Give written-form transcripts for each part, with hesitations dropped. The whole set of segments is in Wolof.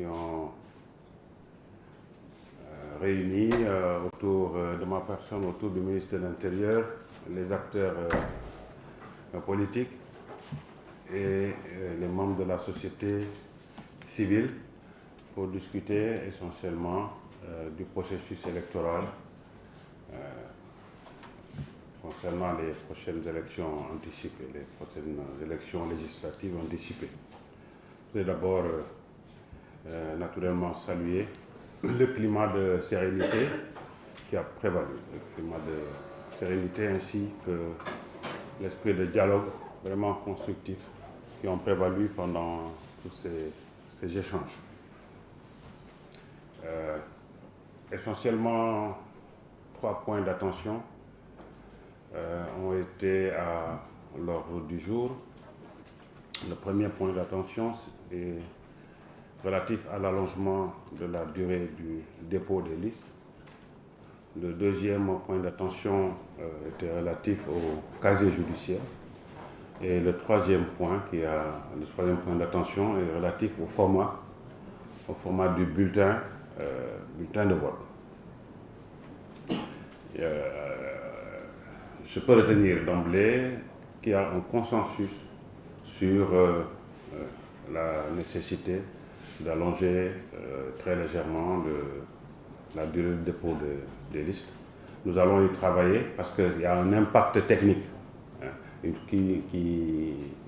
qui ont réuni autour de ma personne, autour du ministre de l'Intérieur, les acteurs politiques et les membres de la société civile pour discuter essentiellement du processus électoral concernant les prochaines élections anticipées, les prochaines élections législatives anticipées. Je vais d'abord naturellement saluer le climat de sérénité qui a prévalu, le climat de sérénité ainsi que l'esprit de dialogue vraiment constructif qui ont prévalu pendant tous ces échanges. Essentiellement, 3 points d'attention ont été à l'ordre du jour. Le premier point d'attention est relatif à l'allongement de la durée du dépôt des listes. Le deuxième point d'attention était relatif au casier judiciaire. Et le troisième point d'attention est relatif au format du bulletin de vote. Je peux retenir d'emblée qu'il y a un consensus sur la nécessité d'allonger très légèrement la durée de dépôt des listes. Nous allons y travailler parce qu'il y a un impact technique. Il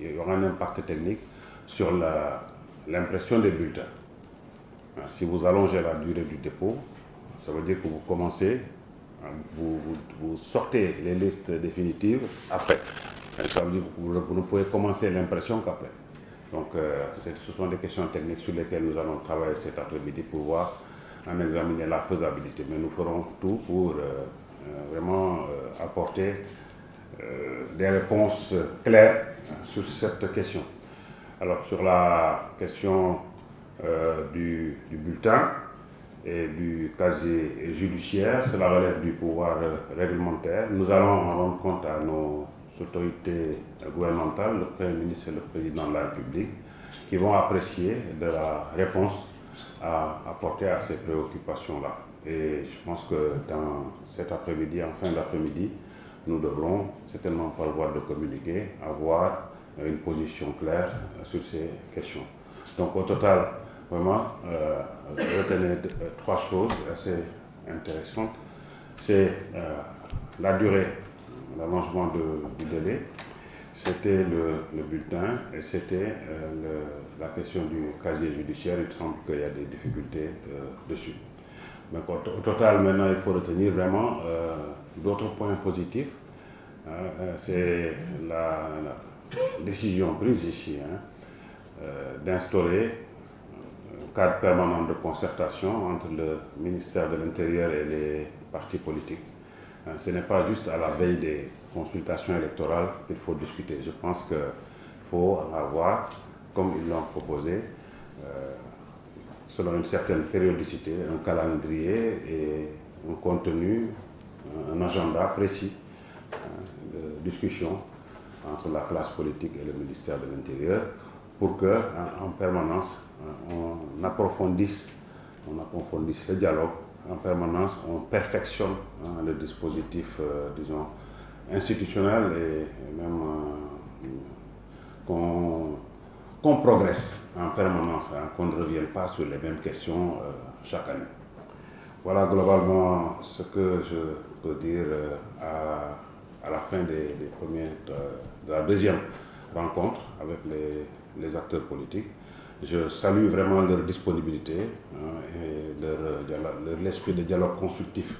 y aura un impact technique sur l'impression des bulletins. Si vous allongez la durée du dépôt, ça veut dire que vous commencez, vous sortez les listes définitives après. Ça veut dire que vous ne pouvez commencer l'impression qu'après. Donc ce sont des questions techniques sur lesquelles nous allons travailler cet après-midi pour voir, en examiner la faisabilité. Mais nous ferons tout pour vraiment apporter des réponses claires sur cette question. Alors sur la question du bulletin et du casier judiciaire, cela relève du pouvoir réglementaire. Nous allons en rendre compte à nos autorités gouvernementales, le Premier ministre et le Président de la République, qui vont apprécier de la réponse à apporter à ces préoccupations-là. Et je pense que dans cet après-midi, en fin d'après-midi, nous devrons, certainement par voie de communiqué, avoir une position claire sur ces questions. Donc au total, vraiment, retenez 3 choses assez intéressantes. C'est la durée, l'allongement du délai, c'était le bulletin et c'était la question du casier judiciaire. Il semble qu'il y a des difficultés dessus. Donc au total, maintenant, il faut retenir vraiment d'autres points positifs. C'est la décision prise ici d'instaurer un cadre permanent de concertation entre le ministère de l'Intérieur et les partis politiques. Ce n'est pas juste à la veille des consultations électorales qu'il faut discuter. Je pense qu'il faut avoir, comme ils l'ont proposé, selon une certaine périodicité, un calendrier et un contenu, un agenda précis de discussion entre la classe politique et le ministère de l'Intérieur pour qu'en permanence, on approfondisse le dialogue. En permanence, on perfectionne le dispositif, disons, institutionnel et même qu'on progresse en permanence, qu'on ne revienne pas sur les mêmes questions chaque année. Voilà globalement ce que je peux dire à la fin de la deuxième rencontre avec les acteurs politiques. Je salue vraiment leur disponibilité et l'esprit de dialogue constructif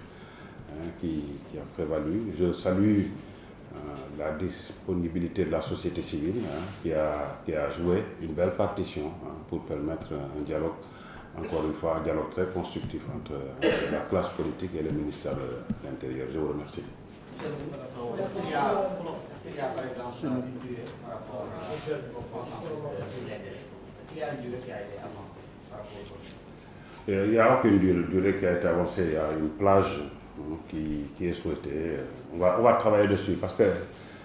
qui a prévalu. Je salue la disponibilité de la société civile qui a joué une belle partition pour permettre un dialogue, encore une fois, un dialogue très constructif entre la classe politique et le ministère de l'Intérieur. Je vous remercie. Est-ce qu'il y a par exemple une durée par rapport au consensus sur les délais? Est-ce qu'il y a une durée qui a été avancée par rapport au Il n'y a aucune durée qui a été avancée. Il y a une plage qui est souhaitée. On va travailler dessus parce que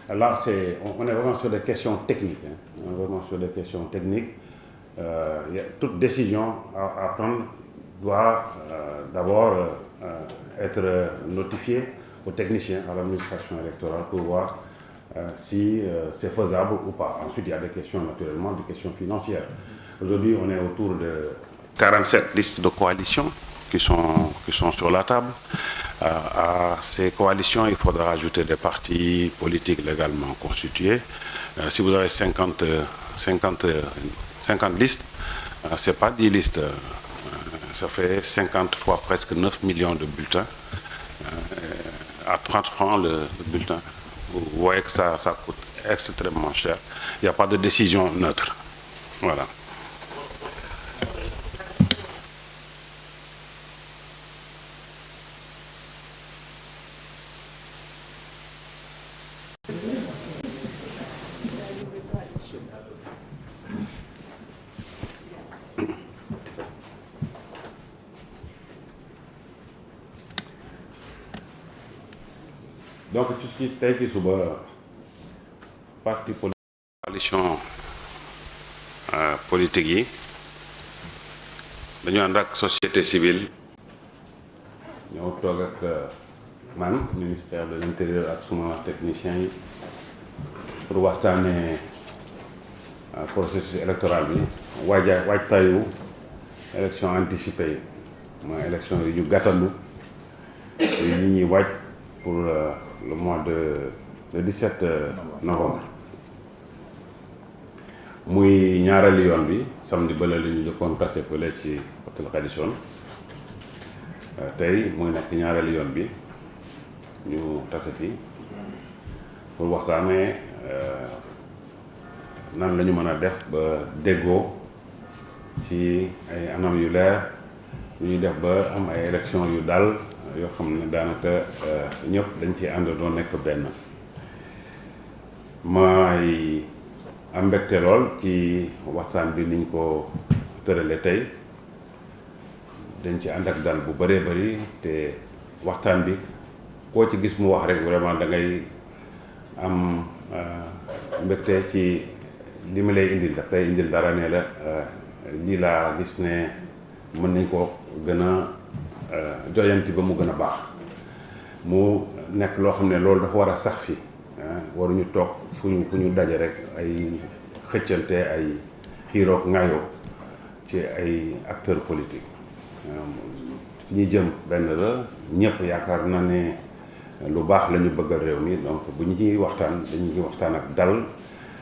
là, on est vraiment sur des questions techniques. On est vraiment sur des questions techniques. toute décision à prendre doit d'abord être notifiée aux techniciens, à l'administration électorale pour voir si c'est faisable ou pas. Ensuite, il y a des questions, naturellement, des questions financières. Aujourd'hui, on est autour de 47 listes de coalitions qui sont sur la table. À ces coalitions, il faudra ajouter des partis politiques légalement constitués. Si vous avez 50 listes, ce n'est pas 10 listes. Ça fait 50 fois presque 9 millions de bulletins. À 30 francs le bulletin. Vous voyez que ça coûte extrêmement cher. Il n'y a pas de décision neutre. Voilà. Donc tout ce qui tey ci suba parti politique coalition politique yi dañu ànd ak société civile ñoo toog ak man ministère de l'intérieur ak suma technicien yi pour waxtaanee processus électoral bi waajtaayu élection anticipée yi mooy élection yi ñu gàttandu yi ñuy waaj pour le mois de 17 novembre muy ñaareelu yoon bi samedi bële la ñu jëkkoon tase fële ci hôtel Radisson tey muy nekk ñaareelu yoon bi ñu tase fii pour waxtaanee nan la ñu mën a def ba déggoo ci ay anam yu leer yu ñuy def ba am ay élection yu dal yoo xam ne daanaka ñëpp dañ ci ànd doo nekk benn. may am mbégte lool ci waxtaan bi niñ ko tërale tey dañ ci ànd ak dal bu bëree bëri te waxtaan bi koo ci gis mu wax rek vraiment da ngay am mbégte ci li ma lay indil daf lay indil dara ne la lii laa gis ne mën nañ ko gën a joyanti ba mu gën a baax mu nekk loo xam ne loolu dafa war a sax fi waruñu toog fu ñu daje rek ay xëccante ay xiiroog ŋaayoo ci ay acteurs politiques ñi jëm benn la ñëpp yaakaar na ne lu baax la ñu bëggal réew mi donc bu ñu ciy waxtaan dañuy waxtaan ak dal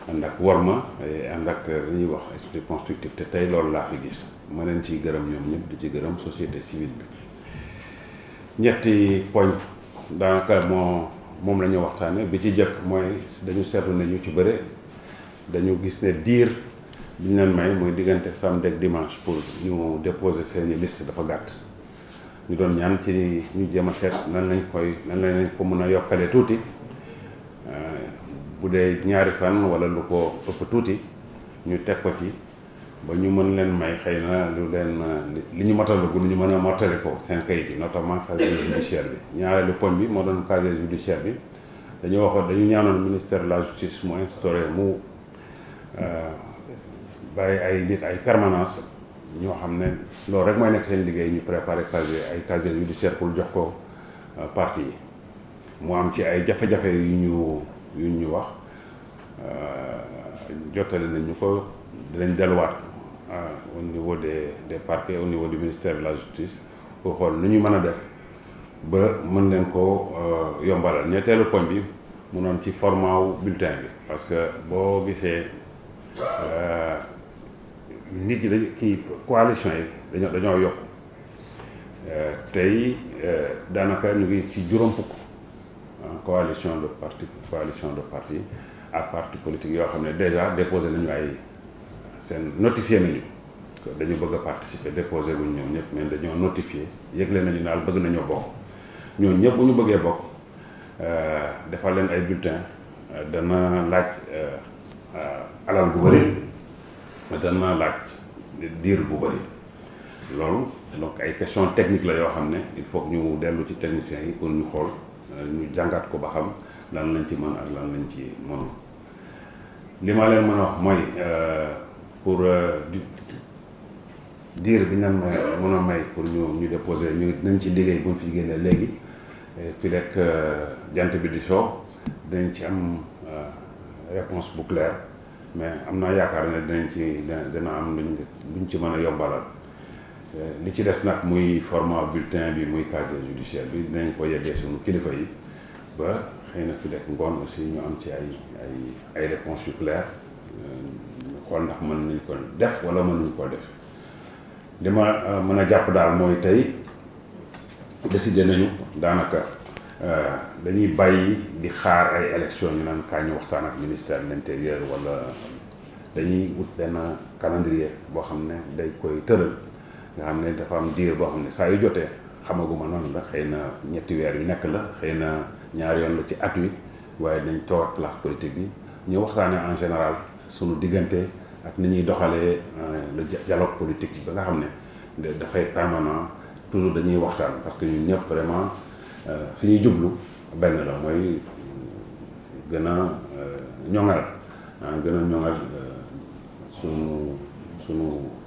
ànd ak worma ànd ak li ñuy wax esprit constructif te tey loolu laa fi gis ma leen ciy gërëm ñoom ñëpp di ci gërëm société civile bi. ñetti poñ daanaka moom la ñu waxtaane bi ci jëkk mooy dañu seetlu ne ñu ci bëre dañu gis ne diir bi ñu leen may muy diggante samedi ak dimanche pour ñu déposer seeni liste dafa gàtt ñu doon ñaan ci ñu jéem a seet nan lañ ko mën a yokkale tuuti bu dee ñaari fan wala lu ko ëpp tuuti ñu teg ko ci ba ñu mën leen may xëy na lu leen li ñu motalagul ñu mën a mottali ko seen kayit yi notamment casier judiciaire bi. ñaareelu poñ bi moo doon casier judiciaire bi dañu ñaanoon ministère de la justice mu instauré mu bàyyi ay nit ay permanence ñoo xam ne loolu rek mooy nekk seen liggéey ñu préparé casier judiciaire pour jox ko parti yi mu am ci ay jafe-jafe yu ñu wax jottali nañu ko dinañ delluwaat au niveau des parquets au niveau du ministère de la justice pour xool nu ñu mën a def ba mën leen ko yombalal. ñetteelu poñ bi mu noon ci format wu bulletin bi parce que boo gisee nit ñi dañu coalition yi dañoo yokk tey daanaka ñu ngi ci juróom fukk coalition de parti ak parti politique yoo xam ne déjà déposé nañu ay seen notifié nañu dañu bëgg a participer déposé guñ ñoom ñëpp mais dañoo notifié yëgle nañu daal bëgg nañoo bokk ñooñu ñëpp bu ñu bëggee bokk defal leen ay bulletins dana laaj alal bu bëri dana laaj diir bu bëri loolu donc ay questions techniques la yoo xam ne il faut que ñu dellu ci techniciens yi pour ñu xool ñu jàngat ko ba xam lan lañ ci mën ak lan lañ ci mënul li ma leen mën a wax mooy pour diir bi ñu mën a may pour ñu déposer ñu nañ ci liggéey bu ñu fi génnee léegi fi rek jant bi di soo dañ ci am réponse bu claire mais am naa yaakaar ne dina am luñ ci mën a yombalal li ci des nag muy format bulletin bi muy casier judiciaire bi dinañ ko yeggee suñu kilifa yi ba xëy na fi rek ngoon aussi ñu am ci ay réponses yu claires xool ndax mën nañ ko def wala mën nañ koo def li ma mën a jàpp daal mooy tey décidé nañu daanaka dañuy bàyyi di xaar ay élections ñu naan kaa ñu waxtaan ak ministère de l'intérieur wala dañuy wut benn calendrier boo xam ne day koy tëral nga xam ne dafa am diir boo xam ne saa yu jotee xamaguma noonu la xëy na ñetti weer yu nekk la xëy na ñaari yoon la ci at wi waaye dañ toog ak classe politique bi ñu waxtaanee en général sunu diggante ak ni ñuy doxalee le dialogue politique ba nga xam ne dafay permanent toujours dañuy waxtaan parce que ñun ñëpp vraiment fi ñuy jublu benn la mooy gën a ñoŋal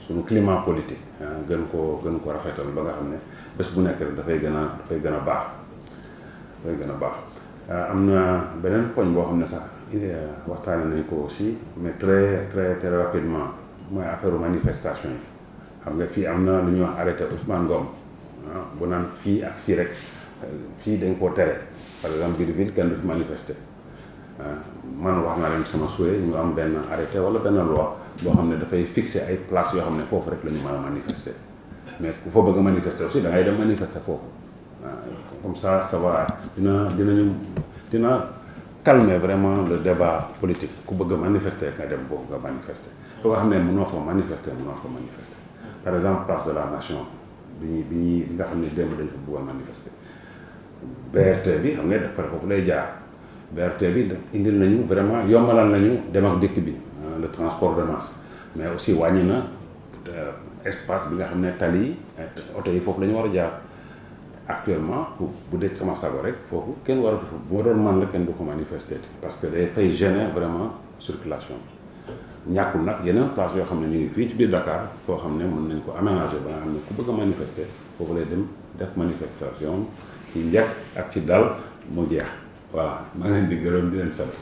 sunu climat politique gën ko rafetal ba nga xam ne bés bu nekk rek dafay gën a baax am na beneen poñ boo xam ne sax waxtaane nañ ko aussi mais très rapidement mooy affaire manifestation yi xam nga fii am na lu ñuy wax arrêté Ousmane Ngom bu naan fii ak fii rek fii dañ koo tere par exemple biir ville kenn du fi manifester man wax naa leen sama souhait ñu am benn arrêté wala benn loi boo xam ne dafay fixer ay places yoo xam ne foofu rek la ñu mën a manifester mais ku fa bëgg a manifester aussi da ngay dem manifester foofu comme ça va dina calmer vraiment le débat politique ku bëgg a manifester nga dem boobu nga manifester foo nga xam ne mënoo fa manifester par exemple place de la nation bi nga xam ne démb dañ fa bëgg a manifester BRT bi xam ne dafa foofu lay jaar BRT bi indil nañu vraiment yombalal nañu dem ak dikk bi le transport de masse mais aussi wàññi na espace bi nga xam ne tali yi oto yi foofu la ñu war a jaar actuellement bu dee sama sago rek foofu kenn waratu fa bu ma doon man la kenn du ko manifester parce que day fay gêner vraiment circulation ñàkkul nag yeneen place yoo xam ne ñu ngi fii ci biir Dakar foo xam ne mën nañ ko aménager ba nga xam ne ku bëgg a manifester foofu lay dem def manifestation ci njëkk ak ci dal mu jeex voilà maa ngi leen di gërëm di leen sant.